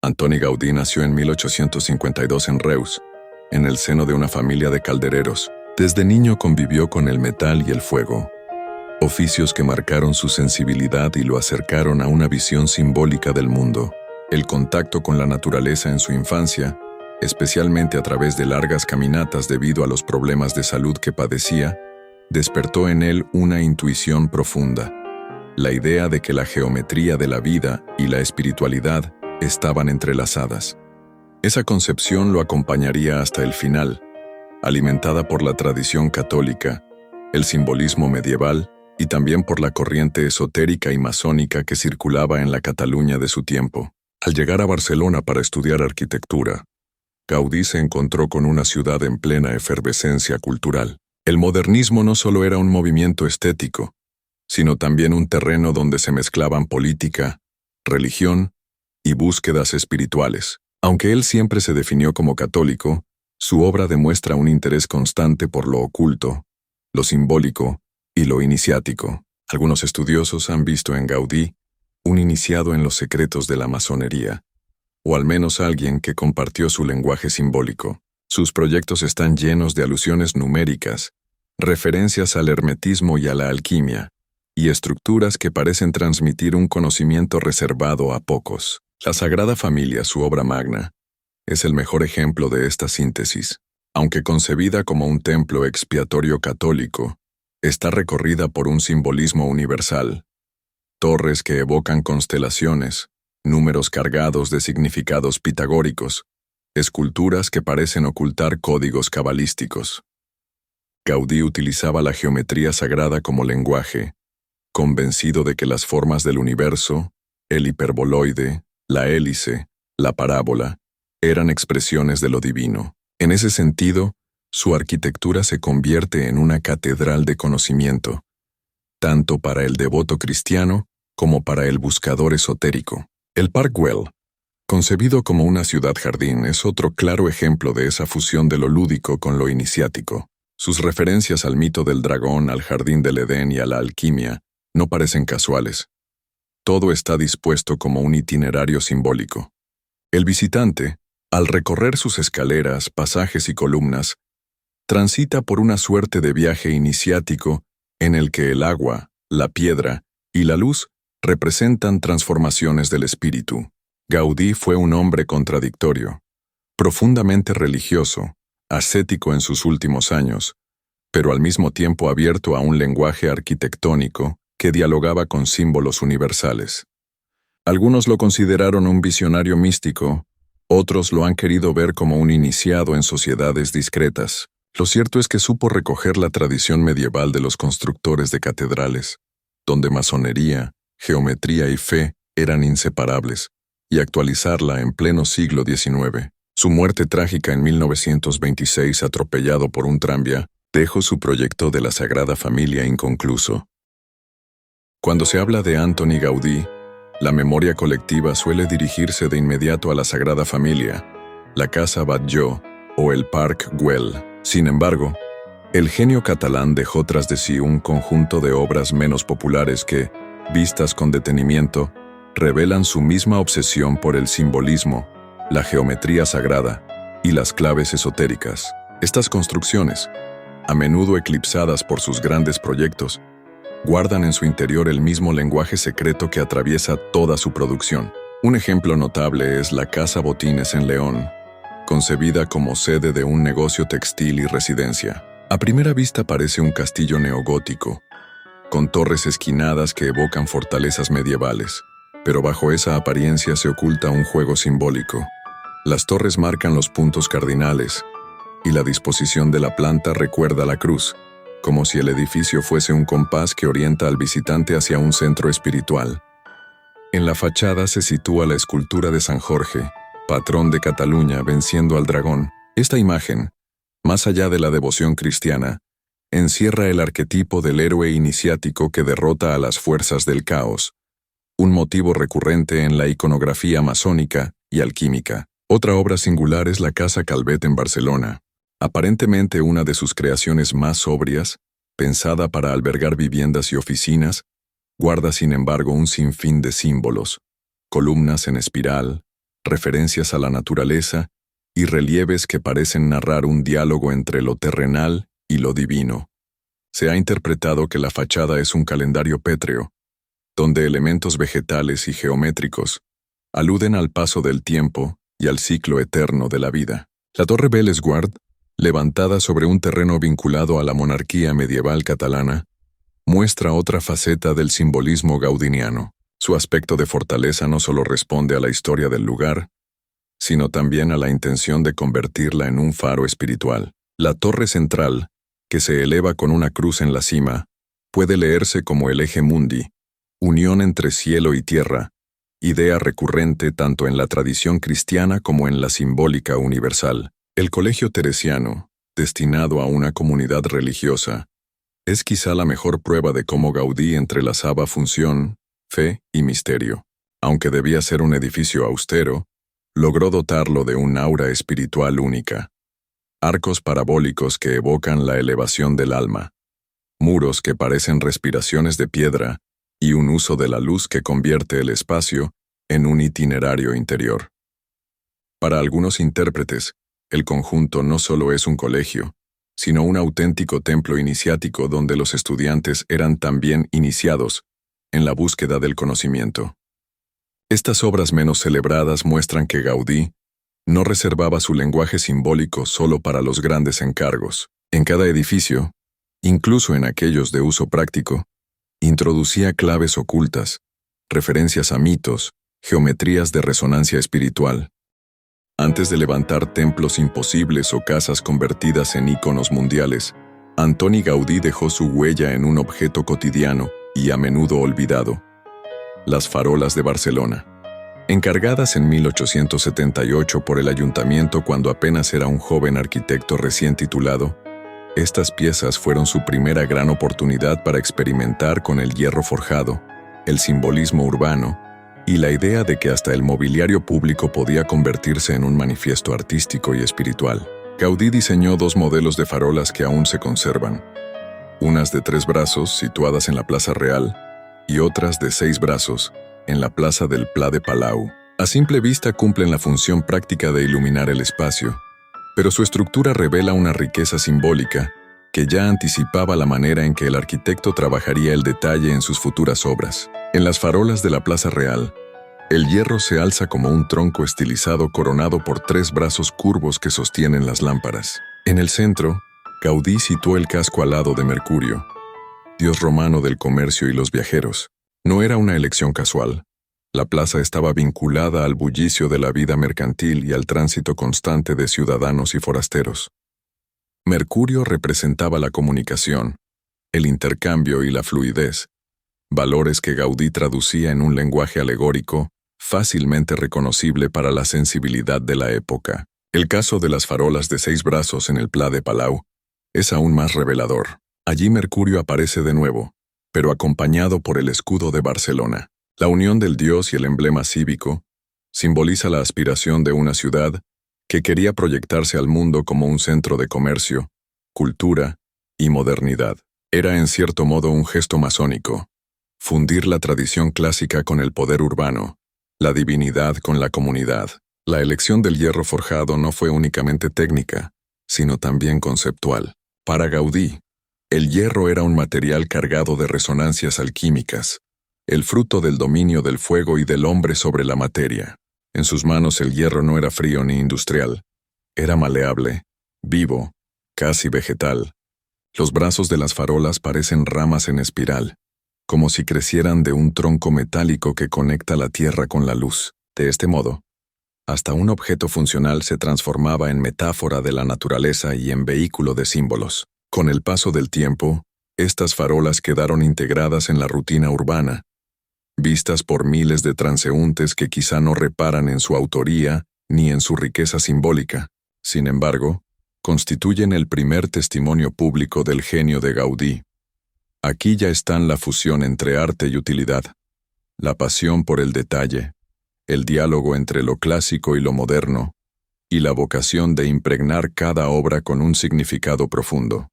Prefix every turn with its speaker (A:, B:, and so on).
A: Antoni Gaudí nació en 1852 en Reus, en el seno de una familia de caldereros. Desde niño convivió con el metal y el fuego, oficios que marcaron su sensibilidad y lo acercaron a una visión simbólica del mundo. El contacto con la naturaleza en su infancia, especialmente a través de largas caminatas debido a los problemas de salud que padecía, despertó en él una intuición profunda, la idea de que la geometría de la vida y la espiritualidad estaban entrelazadas. Esa concepción lo acompañaría hasta el final, alimentada por la tradición católica, el simbolismo medieval y también por la corriente esotérica y masónica que circulaba en la Cataluña de su tiempo. Al llegar a Barcelona para estudiar arquitectura, Gaudí se encontró con una ciudad en plena efervescencia cultural. El modernismo no solo era un movimiento estético, sino también un terreno donde se mezclaban política, religión y búsquedas espirituales. Aunque él siempre se definió como católico, su obra demuestra un interés constante por lo oculto, lo simbólico y lo iniciático. Algunos estudiosos han visto en Gaudí un iniciado en los secretos de la masonería, o al menos alguien que compartió su lenguaje simbólico. Sus proyectos están llenos de alusiones numéricas, referencias al hermetismo y a la alquimia, y estructuras que parecen transmitir un conocimiento reservado a pocos. La Sagrada Familia, su obra magna, es el mejor ejemplo de esta síntesis. Aunque concebida como un templo expiatorio católico, está recorrida por un simbolismo universal. Torres que evocan constelaciones, números cargados de significados pitagóricos, esculturas que parecen ocultar códigos cabalísticos. Gaudí utilizaba la geometría sagrada como lenguaje, convencido de que las formas del universo, el hiperboloide, la hélice, la parábola, eran expresiones de lo divino. En ese sentido, su arquitectura se convierte en una catedral de conocimiento, tanto para el devoto cristiano como para el buscador esotérico. El Parc Güell, concebido como una ciudad-jardín, es otro claro ejemplo de esa fusión de lo lúdico con lo iniciático. Sus referencias al mito del dragón, al jardín del Edén y a la alquimia no parecen casuales. Todo está dispuesto como un itinerario simbólico. El visitante, al recorrer sus escaleras, pasajes y columnas, transita por una suerte de viaje iniciático en el que el agua, la piedra y la luz representan transformaciones del espíritu. Gaudí fue un hombre contradictorio, profundamente religioso, ascético en sus últimos años, pero al mismo tiempo abierto a un lenguaje arquitectónico que dialogaba con símbolos universales. Algunos lo consideraron un visionario místico, otros lo han querido ver como un iniciado en sociedades discretas. Lo cierto es que supo recoger la tradición medieval de los constructores de catedrales, donde masonería, geometría y fe eran inseparables, y actualizarla en pleno siglo XIX. Su muerte trágica en 1926, atropellado por un tranvía, dejó su proyecto de la Sagrada Familia inconcluso. Cuando se habla de Antoni Gaudí, la memoria colectiva suele dirigirse de inmediato a la Sagrada Familia, la Casa Batlló o el Parc Güell. Sin embargo, el genio catalán dejó tras de sí un conjunto de obras menos populares que, vistas con detenimiento, revelan su misma obsesión por el simbolismo, la geometría sagrada y las claves esotéricas. Estas construcciones, a menudo eclipsadas por sus grandes proyectos, guardan en su interior el mismo lenguaje secreto que atraviesa toda su producción. Un ejemplo notable es la Casa Botines en León, concebida como sede de un negocio textil y residencia. A primera vista parece un castillo neogótico, con torres esquinadas que evocan fortalezas medievales, pero bajo esa apariencia se oculta un juego simbólico. Las torres marcan los puntos cardinales, y la disposición de la planta recuerda la cruz, como si el edificio fuese un compás que orienta al visitante hacia un centro espiritual. En la fachada se sitúa la escultura de San Jorge, patrón de Cataluña, venciendo al dragón. Esta imagen, más allá de la devoción cristiana, encierra el arquetipo del héroe iniciático que derrota a las fuerzas del caos, un motivo recurrente en la iconografía masónica y alquímica. Otra obra singular es la Casa Calvet en Barcelona, aparentemente una de sus creaciones más sobrias, pensada para albergar viviendas y oficinas, guarda sin embargo un sinfín de símbolos, columnas en espiral, referencias a la naturaleza y relieves que parecen narrar un diálogo entre lo terrenal y lo divino. Se ha interpretado que la fachada es un calendario pétreo, donde elementos vegetales y geométricos aluden al paso del tiempo y al ciclo eterno de la vida. La Torre Bellesguard, levantada sobre un terreno vinculado a la monarquía medieval catalana, muestra otra faceta del simbolismo gaudiniano. Su aspecto de fortaleza no solo responde a la historia del lugar, sino también a la intención de convertirla en un faro espiritual. La torre central, que se eleva con una cruz en la cima, puede leerse como el eje mundi, unión entre cielo y tierra, idea recurrente tanto en la tradición cristiana como en la simbólica universal. El colegio teresiano, destinado a una comunidad religiosa, es quizá la mejor prueba de cómo Gaudí entrelazaba función, fe y misterio. Aunque debía ser un edificio austero, logró dotarlo de un aura espiritual única. Arcos parabólicos que evocan la elevación del alma, muros que parecen respiraciones de piedra y un uso de la luz que convierte el espacio en un itinerario interior. Para algunos intérpretes, el conjunto no solo es un colegio, sino un auténtico templo iniciático donde los estudiantes eran también iniciados en la búsqueda del conocimiento. Estas obras menos celebradas muestran que Gaudí no reservaba su lenguaje simbólico solo para los grandes encargos. En cada edificio, incluso en aquellos de uso práctico, introducía claves ocultas, referencias a mitos, geometrías de resonancia espiritual. Antes de levantar templos imposibles o casas convertidas en íconos mundiales, Antoni Gaudí dejó su huella en un objeto cotidiano y a menudo olvidado: las farolas de Barcelona. Encargadas en 1878 por el ayuntamiento cuando apenas era un joven arquitecto recién titulado, estas piezas fueron su primera gran oportunidad para experimentar con el hierro forjado, el simbolismo urbano y la idea de que hasta el mobiliario público podía convertirse en un manifiesto artístico y espiritual. Gaudí diseñó dos modelos de farolas que aún se conservan, unas de 3 brazos situadas en la Plaza Real y otras de 6 brazos en la Plaza del Pla de Palau. A simple vista cumplen la función práctica de iluminar el espacio, pero su estructura revela una riqueza simbólica que ya anticipaba la manera en que el arquitecto trabajaría el detalle en sus futuras obras. En las farolas de la Plaza Real, el hierro se alza como un tronco estilizado coronado por 3 brazos curvos que sostienen las lámparas. En el centro, Gaudí situó el casco alado de Mercurio, dios romano del comercio y los viajeros. No era una elección casual. La plaza estaba vinculada al bullicio de la vida mercantil y al tránsito constante de ciudadanos y forasteros. Mercurio representaba la comunicación, el intercambio y la fluidez, valores que Gaudí traducía en un lenguaje alegórico, fácilmente reconocible para la sensibilidad de la época. El caso de las farolas de 6 brazos en el Pla de Palau es aún más revelador. Allí Mercurio aparece de nuevo, pero acompañado por el escudo de Barcelona. La unión del dios y el emblema cívico simboliza la aspiración de una ciudad que quería proyectarse al mundo como un centro de comercio, cultura y modernidad. Era en cierto modo un gesto masónico, fundir la tradición clásica con el poder urbano, la divinidad con la comunidad. La elección del hierro forjado no fue únicamente técnica, sino también conceptual. Para Gaudí, el hierro era un material cargado de resonancias alquímicas, el fruto del dominio del fuego y del hombre sobre la materia. En sus manos el hierro no era frío ni industrial, era maleable, vivo, casi vegetal. Los brazos de las farolas parecen ramas en espiral, como si crecieran de un tronco metálico que conecta la tierra con la luz. De este modo, hasta un objeto funcional se transformaba en metáfora de la naturaleza y en vehículo de símbolos. Con el paso del tiempo, estas farolas quedaron integradas en la rutina urbana, vistas por miles de transeúntes que quizá no reparan en su autoría ni en su riqueza simbólica. Sin embargo, constituyen el primer testimonio público del genio de Gaudí. Aquí ya están la fusión entre arte y utilidad, la pasión por el detalle, el diálogo entre lo clásico y lo moderno, y la vocación de impregnar cada obra con un significado profundo.